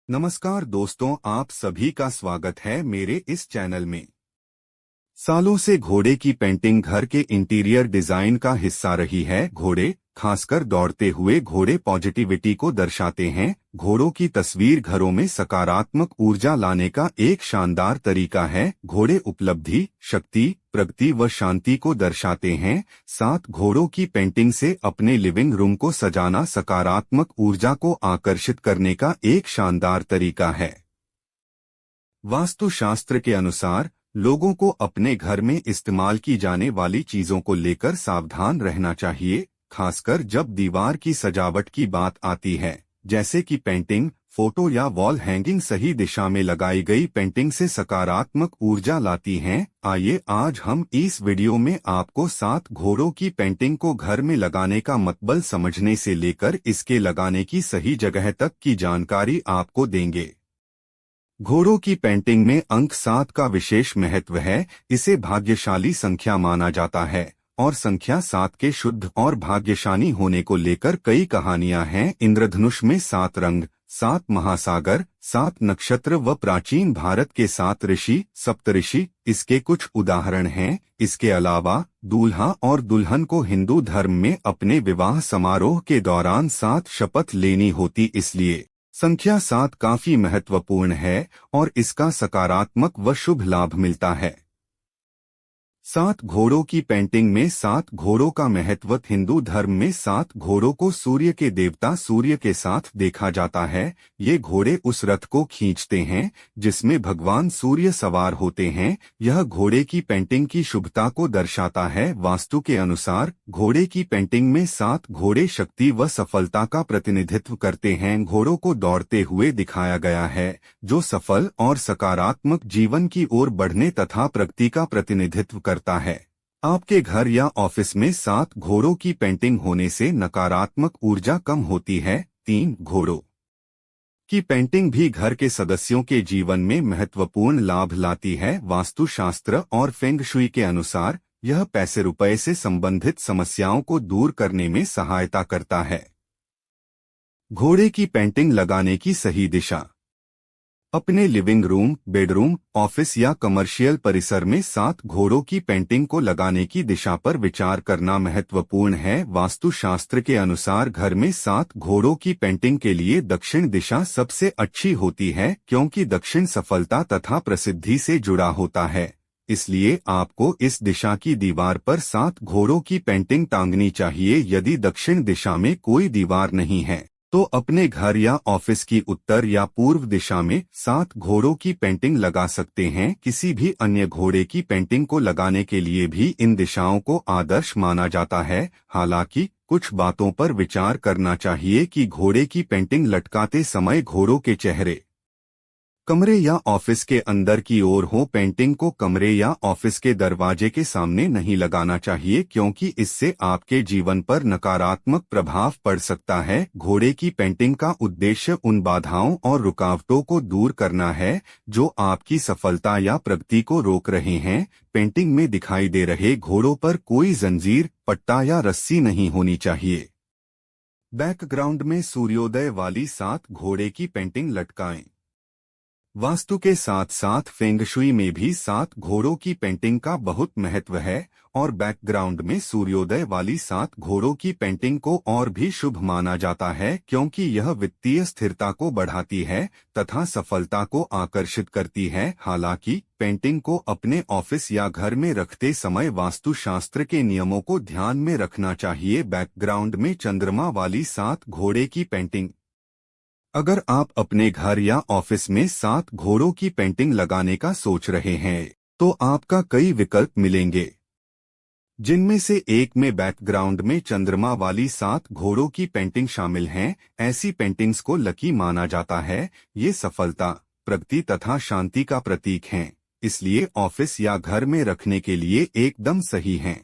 नमस्कार दोस्तों, आप सभी का स्वागत है मेरे इस चैनल में। सालों से घोड़े की पेंटिंग घर के इंटीरियर डिजाइन का हिस्सा रही है। घोड़े, खासकर दौड़ते हुए घोड़े, पॉजिटिविटी को दर्शाते हैं। घोड़ों की तस्वीर घरों में सकारात्मक ऊर्जा लाने का एक शानदार तरीका है। घोड़े उपलब्धि, शक्ति, प्रगति व शांति को दर्शाते हैं। साथ घोड़ों की पेंटिंग से अपने लिविंग रूम को सजाना सकारात्मक ऊर्जा को आकर्षित करने का एक शानदार तरीका है। वास्तुशास्त्र के अनुसार लोगों को अपने घर में इस्तेमाल की जाने वाली चीजों को लेकर सावधान रहना चाहिए, खासकर जब दीवार की सजावट की बात आती है, जैसे कि पेंटिंग, फोटो या वॉल हैंगिंग। सही दिशा में लगाई गई पेंटिंग से सकारात्मक ऊर्जा लाती हैं। आइए आज हम इस वीडियो में आपको 7 घोड़ों की पेंटिंग को घर में लगाने का मतबल समझने से लेकर इसके लगाने की सही जगह तक की जानकारी आपको देंगे। घोड़ों की पेंटिंग में अंक 7 का विशेष महत्व है। इसे भाग्यशाली संख्या माना जाता है और संख्या 7 के शुद्ध और भाग्यशाली होने को लेकर कई कहानियां हैं। इंद्रधनुष में 7 रंग, 7 महासागर, 7 नक्षत्र व प्राचीन भारत के 7 ऋषि, सप्तऋषि इसके कुछ उदाहरण हैं। इसके अलावा दूल्हा और दुल्हन को हिंदू धर्म में अपने विवाह समारोह के दौरान 7 शपथ लेनी होती, इसलिए संख्या 7 काफी महत्वपूर्ण है और इसका सकारात्मक व शुभ लाभ मिलता है। 7 घोड़ों की पेंटिंग में 7 घोड़ों का महत्व। हिंदू धर्म में 7 घोड़ों को सूर्य के देवता सूर्य के साथ देखा जाता है। ये घोड़े उस रथ को खींचते हैं जिसमें भगवान सूर्य सवार होते हैं। यह घोड़े की पेंटिंग की शुभता को दर्शाता है। वास्तु के अनुसार घोड़े की पेंटिंग में 7 घोड़े शक्ति व सफलता का प्रतिनिधित्व करते हैं। घोड़ों को दौड़ते हुए दिखाया गया है, जो सफल और सकारात्मक जीवन की ओर बढ़ने तथा प्रगति का प्रतिनिधित्व करता है। आपके घर या ऑफिस में 7 घोड़ों की पेंटिंग होने से नकारात्मक ऊर्जा कम होती है। 3 घोड़ों की पेंटिंग भी घर के सदस्यों के जीवन में महत्वपूर्ण लाभ लाती है। वास्तुशास्त्र और फेंग शुई के अनुसार यह पैसे रुपए से संबंधित समस्याओं को दूर करने में सहायता करता है। घोड़े की पेंटिंग लगाने की सही दिशा। अपने लिविंग रूम, बेडरूम, ऑफिस या कमर्शियल परिसर में 7 घोड़ों की पेंटिंग को लगाने की दिशा पर विचार करना महत्वपूर्ण है। वास्तुशास्त्र के अनुसार घर में 7 घोड़ों की पेंटिंग के लिए दक्षिण दिशा सबसे अच्छी होती है, क्योंकि दक्षिण सफलता तथा प्रसिद्धि से जुड़ा होता है। इसलिए आपको इस दिशा की दीवार पर 7 घोड़ों की पेंटिंग टांगनी चाहिए। यदि दक्षिण दिशा में कोई दीवार नहीं है तो अपने घर या ऑफिस की उत्तर या पूर्व दिशा में 7 घोड़ों की पेंटिंग लगा सकते हैं। किसी भी अन्य घोड़े की पेंटिंग को लगाने के लिए भी इन दिशाओं को आदर्श माना जाता है। हालांकि कुछ बातों पर विचार करना चाहिए कि घोड़े की पेंटिंग लटकाते समय घोड़ों के चेहरे कमरे या ऑफिस के अंदर की ओर हो। पेंटिंग को कमरे या ऑफिस के दरवाजे के सामने नहीं लगाना चाहिए, क्योंकि इससे आपके जीवन पर नकारात्मक प्रभाव पड़ सकता है। घोड़े की पेंटिंग का उद्देश्य उन बाधाओं और रुकावटों को दूर करना है जो आपकी सफलता या प्रगति को रोक रहे हैं। पेंटिंग में दिखाई दे रहे घोड़ों पर कोई जंजीर, पट्टा या रस्सी नहीं होनी चाहिए। बैकग्राउंड में सूर्योदय वाली 7 घोड़े की पेंटिंग लटकाएं। वास्तु के साथ साथ फेंग शुई में भी 7 घोड़ों की पेंटिंग का बहुत महत्व है और बैकग्राउंड में सूर्योदय वाली 7 घोड़ों की पेंटिंग को और भी शुभ माना जाता है, क्योंकि यह वित्तीय स्थिरता को बढ़ाती है तथा सफलता को आकर्षित करती है। हालांकि पेंटिंग को अपने ऑफिस या घर में रखते समय वास्तुशास्त्र के नियमों को ध्यान में रखना चाहिए। बैकग्राउंड में चंद्रमा वाली 7 घोड़े की पेंटिंग। अगर आप अपने घर या ऑफिस में 7 घोड़ों की पेंटिंग लगाने का सोच रहे हैं तो आपका कई विकल्प मिलेंगे, जिनमें से एक में बैकग्राउंड में चंद्रमा वाली 7 घोड़ों की पेंटिंग शामिल हैं। ऐसी पेंटिंग्स को लकी माना जाता है। ये सफलता, प्रगति तथा शांति का प्रतीक हैं, इसलिए ऑफिस या घर में रखने के लिए एकदम सही हैं।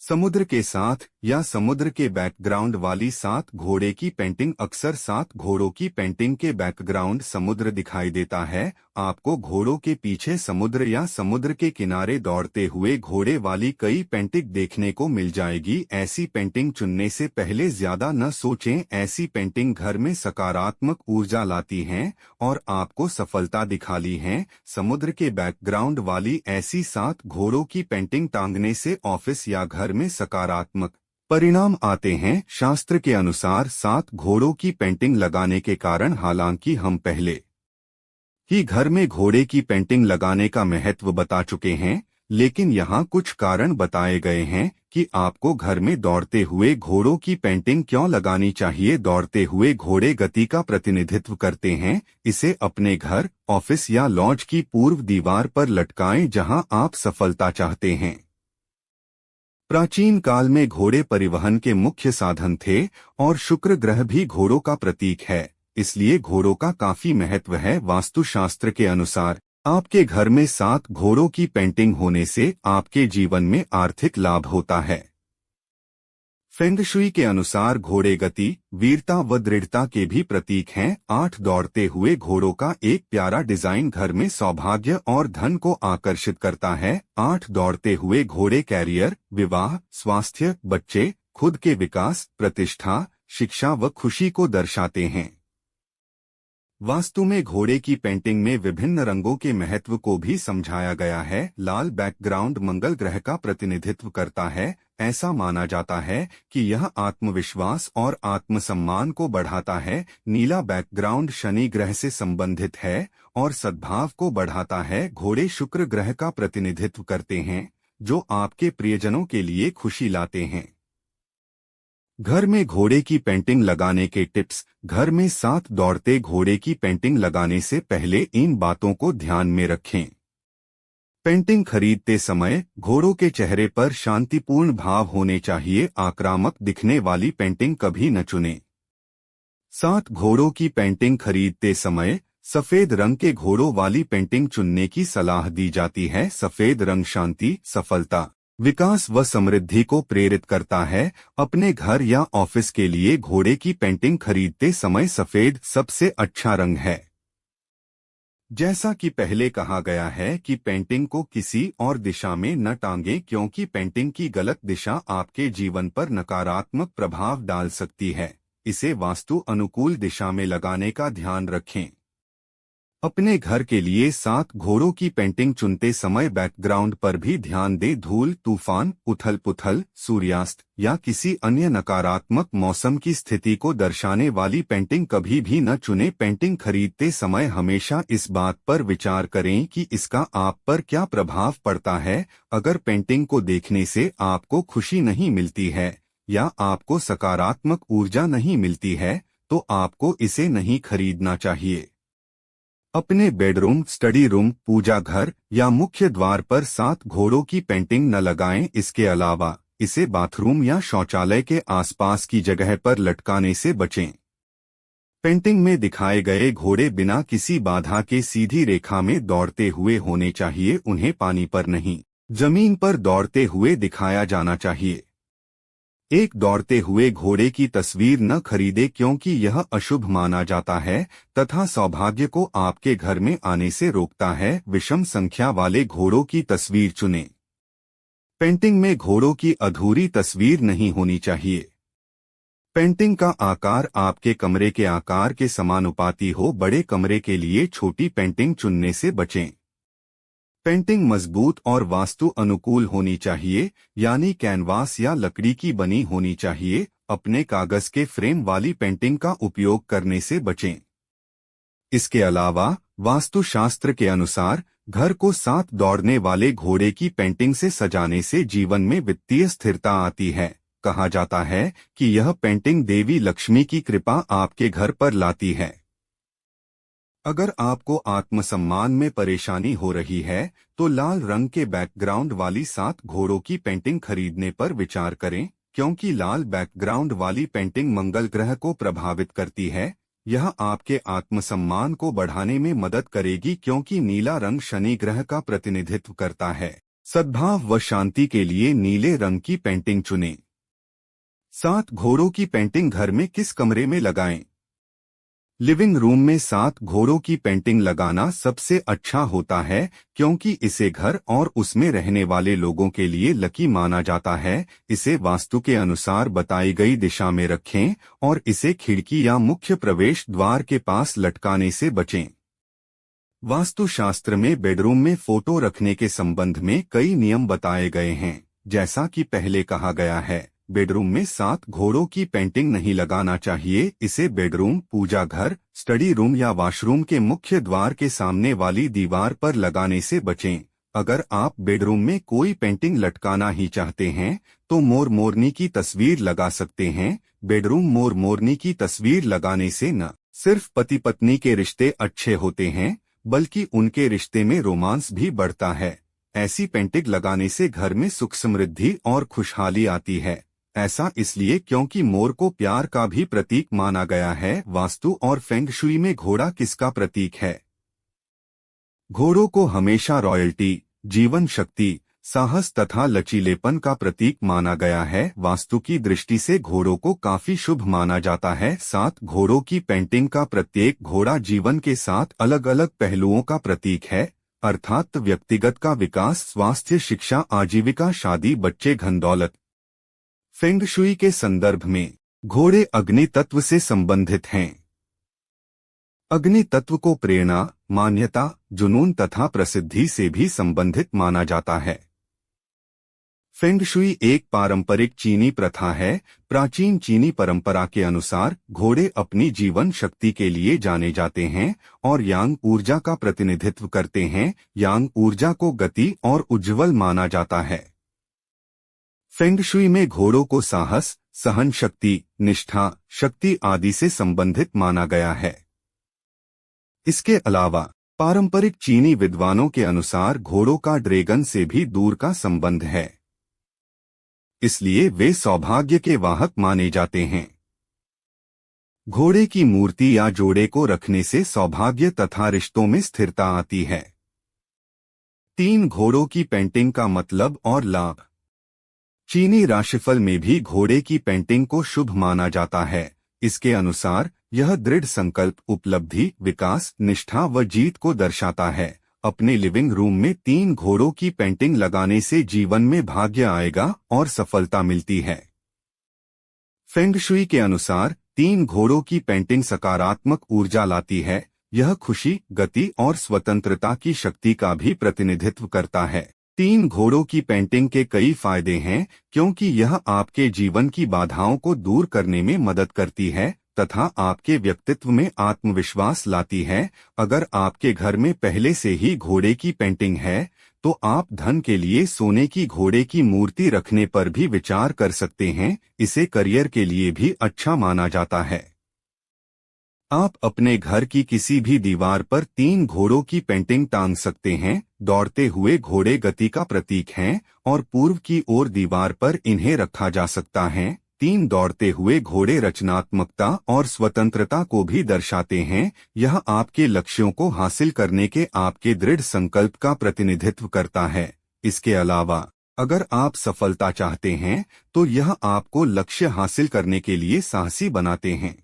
समुद्र के साथ या समुद्र के बैकग्राउंड वाली 7 घोड़े की पेंटिंग। अक्सर 7 घोड़ों की पेंटिंग के बैकग्राउंड समुद्र दिखाई देता है। आपको घोड़ों के पीछे समुद्र या समुद्र के किनारे दौड़ते हुए घोड़े वाली कई पेंटिंग देखने को मिल जाएगी। ऐसी पेंटिंग चुनने से पहले ज्यादा न सोचें। ऐसी पेंटिंग घर में सकारात्मक ऊर्जा लाती हैं और आपको सफलता दिखाती हैं। समुद्र के बैकग्राउंड वाली ऐसी 7 घोड़ों की पेंटिंग टांगने से ऑफिस या घर में सकारात्मक परिणाम आते हैं। शास्त्र के अनुसार 7 घोड़ों की पेंटिंग लगाने के कारण, हालांकि हम पहले ही घर में घोड़े की पेंटिंग लगाने का महत्व बता चुके हैं, लेकिन यहाँ कुछ कारण बताए गए हैं कि आपको घर में दौड़ते हुए घोड़ों की पेंटिंग क्यों लगानी चाहिए। दौड़ते हुए घोड़े गति का प्रतिनिधित्व करते हैं। इसे अपने घर, ऑफिस या लॉज की पूर्व दीवार पर लटकाएं जहां आप सफलता चाहते हैं। प्राचीन काल में घोड़े परिवहन के मुख्य साधन थे और शुक्र ग्रह भी घोड़ों का प्रतीक है, इसलिए घोड़ों का काफी महत्व है। वास्तुशास्त्र के अनुसार आपके घर में 7 घोड़ों की पेंटिंग होने से आपके जीवन में आर्थिक लाभ होता है। फेंग शुई के अनुसार घोड़े गति, वीरता व दृढ़ता के भी प्रतीक हैं। 8 दौड़ते हुए घोड़ों का एक प्यारा डिजाइन घर में सौभाग्य और धन को आकर्षित करता है। 8 दौड़ते हुए घोड़े कैरियर, विवाह, स्वास्थ्य, बच्चे, खुद के विकास, प्रतिष्ठा, शिक्षा व खुशी को दर्शाते हैं। वास्तु में घोड़े की पेंटिंग में विभिन्न रंगों के महत्व को भी समझाया गया है। लाल बैकग्राउंड मंगल ग्रह का प्रतिनिधित्व करता है। ऐसा माना जाता है कि यह आत्मविश्वास और आत्मसम्मान को बढ़ाता है। नीला बैकग्राउंड शनि ग्रह से संबंधित है और सद्भाव को बढ़ाता है। घोड़े शुक्र ग्रह का प्रतिनिधित्व करते हैं, जो आपके प्रियजनों के लिए खुशी लाते हैं। घर में घोड़े की पेंटिंग लगाने के टिप्स। घर में 7 दौड़ते घोड़े की पेंटिंग लगाने से पहले इन बातों को ध्यान में रखें। पेंटिंग खरीदते समय घोड़ों के चेहरे पर शांतिपूर्ण भाव होने चाहिए। आक्रामक दिखने वाली पेंटिंग कभी न चुनें। 7 घोड़ों की पेंटिंग खरीदते समय सफेद रंग के घोड़ों वाली पेंटिंग चुनने की सलाह दी जाती है। सफेद रंग शांति, सफलता, विकास व समृद्धि को प्रेरित करता है। अपने घर या ऑफिस के लिए घोड़े की पेंटिंग खरीदते समय सफेद सबसे अच्छा रंग है। जैसा कि पहले कहा गया है कि पेंटिंग को किसी और दिशा में न टांगें, क्योंकि पेंटिंग की गलत दिशा आपके जीवन पर नकारात्मक प्रभाव डाल सकती है। इसे वास्तु अनुकूल दिशा में लगाने का ध्यान रखें। अपने घर के लिए 7 घोड़ों की पेंटिंग चुनते समय बैकग्राउंड पर भी ध्यान दें। धूल, तूफान, उथल पुथल, सूर्यास्त या किसी अन्य नकारात्मक मौसम की स्थिति को दर्शाने वाली पेंटिंग कभी भी न चुनें। पेंटिंग खरीदते समय हमेशा इस बात पर विचार करें कि इसका आप पर क्या प्रभाव पड़ता है। अगर पेंटिंग को देखने से आपको खुशी नहीं मिलती है या आपको सकारात्मक ऊर्जा नहीं मिलती है, तो आपको इसे नहीं खरीदना चाहिए। अपने बेडरूम, स्टडी रूम, पूजा घर या मुख्य द्वार पर 7 घोड़ों की पेंटिंग न लगाएं। इसके अलावा इसे बाथरूम या शौचालय के आसपास की जगह पर लटकाने से बचें। पेंटिंग में दिखाए गए घोड़े बिना किसी बाधा के सीधी रेखा में दौड़ते हुए होने चाहिए। उन्हें पानी पर नहीं, जमीन पर दौड़ते हुए दिखाया जाना चाहिए। एक दौड़ते हुए घोड़े की तस्वीर न खरीदे, क्योंकि यह अशुभ माना जाता है तथा सौभाग्य को आपके घर में आने से रोकता है। विषम संख्या वाले घोड़ों की तस्वीर चुनें। पेंटिंग में घोड़ों की अधूरी तस्वीर नहीं होनी चाहिए। पेंटिंग का आकार आपके कमरे के आकार के समानुपाती हो। बड़े कमरे के लिए छोटी पेंटिंग चुनने से बचें। पेंटिंग मजबूत और वास्तु अनुकूल होनी चाहिए, यानी कैनवास या लकड़ी की बनी होनी चाहिए। अपने कागज के फ्रेम वाली पेंटिंग का उपयोग करने से बचें। इसके अलावा वास्तुशास्त्र के अनुसार घर को 7 दौड़ने वाले घोड़े की पेंटिंग से सजाने से जीवन में वित्तीय स्थिरता आती है। कहा जाता है कि यह पेंटिंग देवी लक्ष्मी की कृपा आपके घर पर लाती है। अगर आपको आत्मसम्मान में परेशानी हो रही है तो लाल रंग के बैकग्राउंड वाली 7 घोड़ों की पेंटिंग खरीदने पर विचार करें, क्योंकि लाल बैकग्राउंड वाली पेंटिंग मंगल ग्रह को प्रभावित करती है। यह आपके आत्मसम्मान को बढ़ाने में मदद करेगी, क्योंकि नीला रंग शनि ग्रह का प्रतिनिधित्व करता है। सद्भाव व शांति के लिए नीले रंग की पेंटिंग चुनें। 7 घोड़ों की पेंटिंग घर में किस कमरे में लगाएं? लिविंग रूम में 7 घोड़ों की पेंटिंग लगाना सबसे अच्छा होता है क्योंकि इसे घर और उसमें रहने वाले लोगों के लिए लकी माना जाता है। इसे वास्तु के अनुसार बताई गई दिशा में रखें और इसे खिड़की या मुख्य प्रवेश द्वार के पास लटकाने से बचें। वास्तुशास्त्र में बेडरूम में फोटो रखने के संबंध में कई नियम बताए गए हैं। जैसा कि पहले कहा गया है, बेडरूम में 7 घोड़ों की पेंटिंग नहीं लगाना चाहिए। इसे बेडरूम, पूजा घर, स्टडी रूम या वॉशरूम के मुख्य द्वार के सामने वाली दीवार पर लगाने से बचें। अगर आप बेडरूम में कोई पेंटिंग लटकाना ही चाहते हैं तो मोर मोरनी की तस्वीर लगा सकते हैं। बेडरूम मोर मोरनी की तस्वीर लगाने से न सिर्फ पति पत्नी के रिश्ते अच्छे होते हैं बल्कि उनके रिश्ते में रोमांस भी बढ़ता है। ऐसी पेंटिंग लगाने से घर में सुख समृद्धि और खुशहाली आती है। ऐसा इसलिए क्योंकि मोर को प्यार का भी प्रतीक माना गया है। वास्तु और फेंग शुई में घोड़ा किसका प्रतीक है? घोड़ों को हमेशा रॉयल्टी, जीवन शक्ति, साहस तथा लचीलेपन का प्रतीक माना गया है। वास्तु की दृष्टि से घोड़ों को काफी शुभ माना जाता है। 7 घोड़ों की पेंटिंग का प्रत्येक घोड़ा जीवन के 7 अलग अलग पहलुओं का प्रतीक है, अर्थात व्यक्तिगत का विकास, स्वास्थ्य, शिक्षा, आजीविका, शादी, बच्चे, धन दौलत। फेंग शुई के संदर्भ में घोड़े अग्नि तत्व से संबंधित हैं। अग्नि तत्व को प्रेरणा, मान्यता, जुनून तथा प्रसिद्धि से भी संबंधित माना जाता है। फेंग शुई एक पारंपरिक चीनी प्रथा है। प्राचीन चीनी परंपरा के अनुसार घोड़े अपनी जीवन शक्ति के लिए जाने जाते हैं और यांग ऊर्जा का प्रतिनिधित्व करते हैं। यांग ऊर्जा को गति और उज्ज्वल माना जाता है। फेंग शुई में घोड़ों को साहस, सहन शक्ति, निष्ठा, शक्ति आदि से संबंधित माना गया है। इसके अलावा पारंपरिक चीनी विद्वानों के अनुसार घोड़ों का ड्रैगन से भी दूर का संबंध है, इसलिए वे सौभाग्य के वाहक माने जाते हैं। घोड़े की मूर्ति या जोड़े को रखने से सौभाग्य तथा रिश्तों में स्थिरता आती है। 3 घोड़ों की पेंटिंग का मतलब और लाभ। चीनी राशिफल में भी घोड़े की पेंटिंग को शुभ माना जाता है। इसके अनुसार यह दृढ़ संकल्प, उपलब्धि, विकास, निष्ठा व जीत को दर्शाता है। अपने लिविंग रूम में 3 घोड़ों की पेंटिंग लगाने से जीवन में भाग्य आएगा और सफलता मिलती है। फेंग शुई के अनुसार 3 घोड़ों की पेंटिंग सकारात्मक ऊर्जा लाती है। यह खुशी, गति और स्वतंत्रता की शक्ति का भी प्रतिनिधित्व करता है। 3 घोड़ों की पेंटिंग के कई फायदे हैं क्योंकि यह आपके जीवन की बाधाओं को दूर करने में मदद करती है तथा आपके व्यक्तित्व में आत्मविश्वास लाती है। अगर आपके घर में पहले से ही घोड़े की पेंटिंग है तो आप धन के लिए सोने की घोड़े की मूर्ति रखने पर भी विचार कर सकते हैं। इसे करियर के लिए भी अच्छा माना जाता है। आप अपने घर की किसी भी दीवार पर 3 घोड़ों की पेंटिंग टांग सकते हैं। दौड़ते हुए घोड़े गति का प्रतीक हैं और पूर्व की ओर दीवार पर इन्हें रखा जा सकता है। 3 दौड़ते हुए घोड़े रचनात्मकता और स्वतंत्रता को भी दर्शाते हैं। यह आपके लक्ष्यों को हासिल करने के आपके दृढ़ संकल्प का प्रतिनिधित्व करता है। इसके अलावा अगर आप सफलता चाहते हैं तो यह आपको लक्ष्य हासिल करने के लिए साहसी बनाते हैं।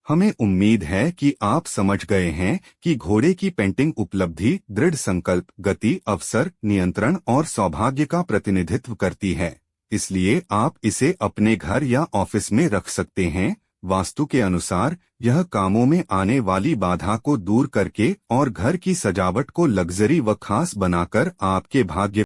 हमें उम्मीद है कि आप समझ गए हैं कि घोड़े की पेंटिंग उपलब्धि, दृढ़ संकल्प, गति, अवसर, नियंत्रण और सौभाग्य का प्रतिनिधित्व करती है। इसलिए आप इसे अपने घर या ऑफिस में रख सकते हैं। वास्तु के अनुसार यह कामों में आने वाली बाधा को दूर करके और घर की सजावट को लग्जरी व खास बनाकर आपके भाग्य